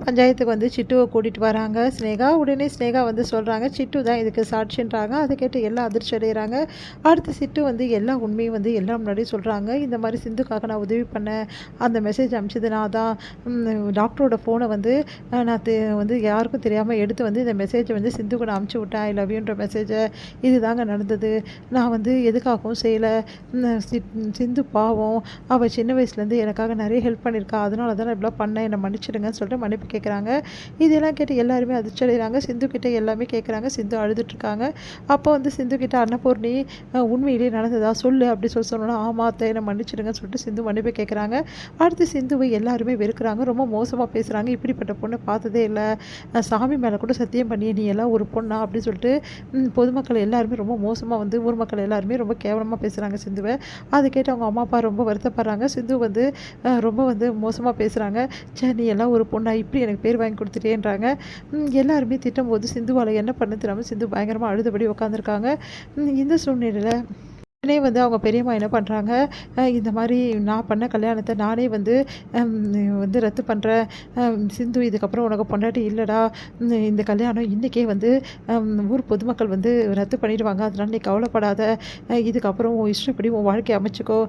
பஞ்சாயத்துக்கு வந்து சிட்டுவை கூட்டிகிட்டு வராங்க ஸ்னேகா. உடனே ஸ்னேகா வந்து சொல்கிறாங்க சிட்டு தான் இதுக்கு சாட்சின்றாங்க. அதை கேட்டு எல்லாம் அதிர்ச்சி அடைகிறாங்க. அடுத்து சிட்டு வந்து எல்லா உண்மையும் வந்து எல்லாம் முன்னாடியே சொல்கிறாங்க. இந்த மாதிரி சிந்துக்காக நான் உதவி பண்ணேன், அந்த மெசேஜ் அனுப்பிச்சது நான் தான், டாக்டரோட ஃபோனை வந்து நான் வந்து யாருக்கும் தெரியாமல் எடுத்து வந்து இந்த மெசேஜை வந்து சிந்துக்கு நான் அனுப்பிச்சி விட்டேன், ஐ லவ் யூன்ற மெசேஜை. இது தாங்க நடந்தது. நான் வந்து எதுக்காகவும் செய்யலை. சிந்து பாவம், அவள் சின்ன வயசுலேருந்து எனக்காக நிறைய ஹெல்ப் பண்ணியிருக்கா, அதனால தான் நான் இப்படிலாம் பண்ணேன், என்னை மன்னிச்சிடுங்கன்னு சொல்லிட்டு மன்னிப்பு கேட்குறாங்க. இதெல்லாம் கேட்டு எல்லாருமே அதிர்ச்சி அடைகிறாங்க. சிந்து கிட்ட எல்லாமே கேட்குறாங்க. சிந்து அழுதுட்ருக்காங்க. அப்போ வந்து சிந்து கிட்ட அன்னபூர்ணி உண்மையிலேயே நடந்ததா சொல்லு அப்படி சொன்னோன்னா ஆமா அத்தை என்னை மன்னிச்சிடுங்கன்னு சொல்லிட்டு சிந்து மன்னிப்பு கேட்குறாங்க. அடுத்து சிந்துவை எல்லாருமே வெறுக்கிறாங்க. ரொம்ப மோசமாக பேசுகிறாங்க. இப்படிப்பட்ட பொண்ணை பார்த்ததே இல்லை, சாமி மேலே கூட சத்தியம் பண்ணி நீ எல்லாம் ஒரு பொண்ணா அப்படின்னு சொல்லிட்டு பொதுமக்கள் எல்லாருமே ரொம்ப மோசமாக வந்து ஊர் மக்கள் எல்லாருமே ரொம்ப கேவலமாக பேசுகிறாங்க சிந்துவை. அதை கேட்டு அவங்க அம்மா அப்பா ரொம்ப வருத்தப்படுறாங்க. சிந்து வந்து ரொம்ப வந்து மோசமாக பேசுகிறாங்க. சே நீ எல்லாம் ஒரு பொண்ணா இப்படி எனக்கு பேர் வாங்கி கொடுத்துட்டேன்றாங்க. எல்லாருமே திட்டும்போது சிந்துவால் என்ன பண்ண தெரியாமல் சிந்து பயங்கரமாக அழுதபடி உட்காந்துருக்காங்க. இந்த சூழ்நிலையில் உடனே வந்து அவங்க பெரியம்மா என்ன பண்ணுறாங்க, இந்த மாதிரி நான் பண்ண கல்யாணத்தை நானே வந்து வந்து ரத்து பண்ணுறேன். சிந்து இதுக்கப்புறம் உனக்கு பொண்டாட்டி இல்லைடா, இந்த கல்யாணம் இன்றைக்கே வந்து ஊர் பொதுமக்கள் வந்து ரத்து பண்ணிடுவாங்க, அதனால் நீ கவலைப்படாத, இதுக்கப்புறம் உன் இஷ்டப்படி உன் வாழ்க்கையை அமைச்சிக்கோ,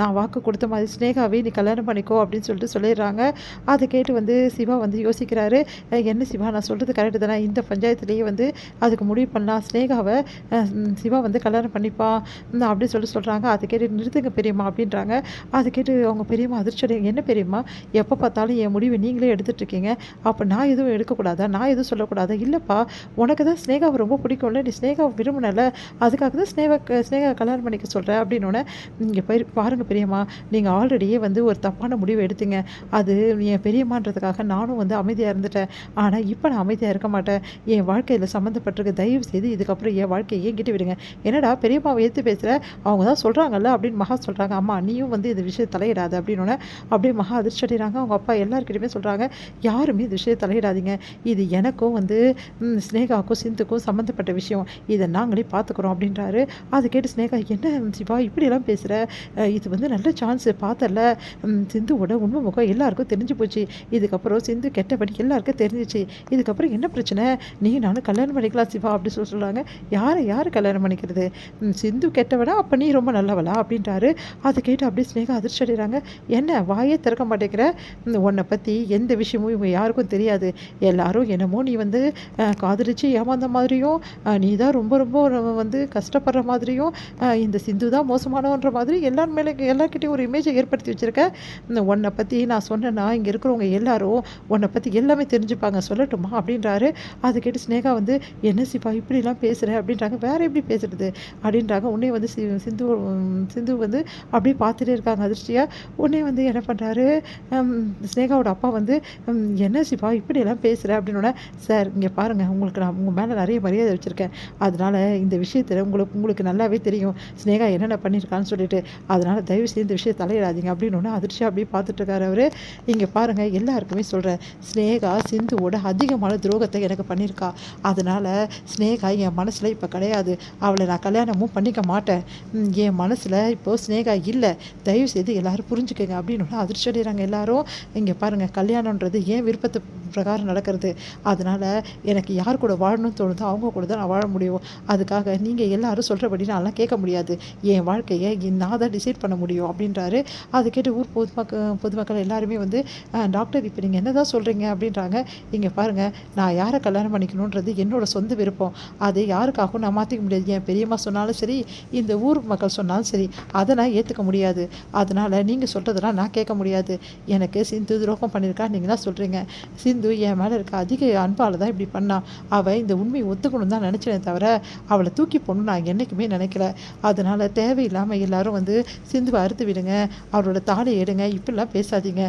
நான் வாக்கு கொடுத்த மாதிரி ஸ்னேகாவே நீ கல்யாணம் பண்ணிக்கோ அப்படின்னு சொல்லிட்டு சொல்லிடுறாங்க. அதை கேட்டு வந்து சிவா வந்து யோசிக்கிறாரு, என்ன சிவா நான் சொல்கிறது கரெக்டு தானே, இந்த பஞ்சாயத்துலேயே வந்து அதுக்கு முடிவு பண்ணலாம், ஸ்னேகாவை சிவா வந்து கல்யாணம் பண்ணிப்பான் அப்படின்னு சொல்கிறாங்க. அதை கேட்டு நிறுத்துங்க பெரியம்மா அப்படின்றாங்க. அதை கேட்டு அவங்க பெரியம்மா அதிர்ச்சி என்ன பெரியம்மா எப்போ பார்த்தாலும் என் முடிவை நீங்களே எடுத்துகிட்ருக்கீங்க, அப்போ நான் எதுவும் எடுக்கக்கூடாதா, நான் எதுவும் சொல்லக்கூடாதா, இல்லைப்பா உனக்கு தான் ஸ்னேகாவை ரொம்ப பிடிக்கும்ல, நீ ஸ்னேகாவை விரும்பினல, அதுக்காக தான் ஸ்னேகா கல்யாணம் பண்ணிக்க சொல்கிறேன் அப்படின்னோடனே இங்கே பாருங்கள் பெரியம்மா, நீங்கள் ஆல்ரெடியே வந்து ஒரு தப்பான முடிவை எடுத்தீங்க, அது என் பெரியம்மான்றதுக்காக நானும் வந்து அமைதியாக இருந்துட்டேன், ஆனால் இப்போ நான் அமைதியாக இருக்க மாட்டேன், என் வாழ்க்கையில் சம்மந்தப்பட்டிருக்க தயவு செய்து இதுக்கப்புறம் என் வாழ்க்கையை என்கிட்ட விடுங்க. என்னடா பெரியம்மாவை எடுத்து பேசுகிற, அவங்க தான் சொல்கிறாங்கல்ல அப்படின்னு மகா சொல்கிறாங்க. அம்மா நீயும் வந்து இந்த விஷயத்தை தலையிடாது அப்படின்னோடனே அப்படியே மகா அதிர்ச்சி அடைகிறாங்க. அவங்க அப்பா எல்லாருக்கிட்டையுமே சொல்கிறாங்க, யாருமே இந்த விஷயத்தை தலையிடாதீங்க, இது எனக்கும் வந்து ஸ்னேகாவுக்கும் சிந்துக்கும் சம்மந்தப்பட்ட விஷயம், இதை நாங்களே பார்த்துக்குறோம் அப்படின்றாரு. அதை கேட்டு ஸ்னேகா என்ன சிவா இப்படியெல்லாம் பேசுகிற, இது வந்து நல்ல சான்ஸு பார்த்தல, சிந்துவோட உண்மை முகம் எல்லாருக்கும் தெரிஞ்சு போச்சு, இதுக்கப்புறம் சிந்து கெட்டபடி எல்லாருக்கும் தெரிஞ்சிச்சு, இதுக்கப்புறம் என்ன பிரச்சனை, நீ நானும் கல்யாணம் பண்ணிக்கலாம் சிவா அப்படி சொல்கிறாங்க. யார் கல்யாணம் பண்ணிக்கிறது, சிந்து கெட்டவனா அப்போ நீ ரொம்ப நல்லவளா அப்படின்றாரு. அதை கேட்டு அப்படியே ஸ்னேகா அதிர்ச்சி அடைகிறாங்க. என்ன வாயே திறக்க மாட்டேங்கிற, உன்னை பற்றி எந்த விஷயமும் இவங்க யாருக்கும் தெரியாது, எல்லாரும் என்னமோ நீ வந்து காதலிச்சு ஏமாந்த மாதிரியும், நீ தான் ரொம்ப வந்து கஷ்டப்படுற மாதிரியும், இந்த சிந்து தான் மோசமானவன்ற மாதிரி எல்லார்கிட்டையும் ஒரு இமேஜை ஏற்படுத்தி வச்சுருக்க, உன்னை பற்றி நான் சொன்னேன்னா இங்கே இருக்கிறவங்க எல்லாரும் உன்னை பற்றி எல்லாமே தெரிஞ்சுப்பாங்க, சொல்லட்டுமா அப்படின்றாரு. அதை கேட்டு ஸ்னேகா வந்து என்ன சிவா இப்படிலாம் பேசுகிறேன் அப்படின்றாங்க. வேறு எப்படி பேசுகிறது அப்படின்றாங்க. உடனே வந்து சிந்து வந்து அப்படியே பார்த்துட்டே இருக்காங்க அதிர்ச்சியாக. உடனே வந்து என்ன பண்ணுறாரு, ஸ்னேகாவோட அப்பா வந்து என்ன சிவா இப்படியெல்லாம் பேசுகிற அப்படின்னோட, சார் இங்கே பாருங்கள், உங்களுக்கு நான் உங்கள் மேலே நிறைய மரியாதை வச்சுருக்கேன், அதனால் இந்த விஷயத்தில் உங்களுக்கு நல்லாவே தெரியும் ஸ்னேகா என்னென்ன பண்ணியிருக்கான்னு சொல்லிட்டு, அதனால் தயவு செய்து இந்த விஷயத்தை தலையிடாதீங்க அப்படின்னு அப்படியே அப்படியே பார்த்துட்ருக்காரு அவர். இங்கே பாருங்கள் எல்லாருக்குமே சொல்கிறேன், ஸ்னேகா சிந்துவோட அதிகமான துரோகத்தை எனக்கு பண்ணியிருக்கா, அதனால் ஸ்னேகா என் மனசில் இப்போ கிடையாது, அவளை நான் கல்யாணமும் பண்ணிக்க மாட்டேன், என் மனசில் இப்போது ஸ்னேகா இல்லை, தயவு செய்து எல்லோரும் புரிஞ்சுக்கங்க அப்படின்னு அதிர்ச்சி அடைகிறாங்க எல்லாரும். இங்கே பாருங்கள் கல்யாணன்றது ஏன் விருப்பத்து பிரகாரம் நடக்கிறது, அதனால் எனக்கு யார் கூட வாழணும்னு தோணுதோ அவங்க கூட தான் நான் வாழ முடியும், அதுக்காக நீங்கள் எல்லாரும் சொல்கிறபடி நான்லாம் கேட்க முடியாது, என் வாழ்க்கையை நான் தான் டிசைட் பண்ண முடியும் அப்படின்றாரு. அதை கேட்டு ஊர் பொதுமக்கள் எல்லாருமே வந்து டாக்டர் இப்போ நீங்கள் என்ன தான் சொல்கிறீங்க அப்படின்றாங்க. இங்கே பாருங்கள் நான் யாரை கல்யாணம் பண்ணிக்கணுன்றது என்னோட சொந்த விருப்பம், அது யாருக்காகவும் நான் மாற்றிக்க முடியாது, என் பெரியம்மா சொன்னாலும் சரி இந்த ஊர் மக்கள் சொன்னாலும் சரி அதை நான் ஏற்றுக்க முடியாது, அதனால் நீங்கள் சொல்கிறதெல்லாம் நான் கேட்க முடியாது, எனக்கு சிந்து துரோகம் பண்ணியிருக்கா நீங்கள் தான் சொல்கிறீங்க, சிந்து என் மேலே இருக்க அதிக அன்பால் தான் இப்படி பண்ணா, அவள் இந்த உண்மையை ஒத்துக்கணும் தான் நினச்சேனே தவிர அவளை தூக்கி போடணும் நான் என்றைக்குமே நினைக்கல, அதனால் தேவையில்லாமல் எல்லாரும் வந்து சிந்துவை அறுத்து விடுங்க, அவரோட தாலி எடுங்க, இப்படிலாம் பேசாதீங்க,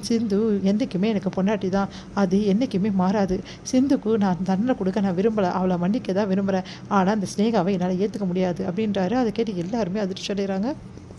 சிந்து என்றைக்குமே எனக்கு பொண்டாட்டி தான், அது என்றைக்குமே மாறாது, சிந்துக்கு நான் தண்டனை கொடுக்க நான் விரும்பலை, அவளை மன்னிக்க தான் விரும்புகிறேன், ஆனால் அந்த ஸ்னேகாவை என்னால் ஏற்றுக்க முடியாது அப்படின்றாரு. அதை கேட்டு எல்லாருமே அதிர்ச்சி அடைகிறாங்க.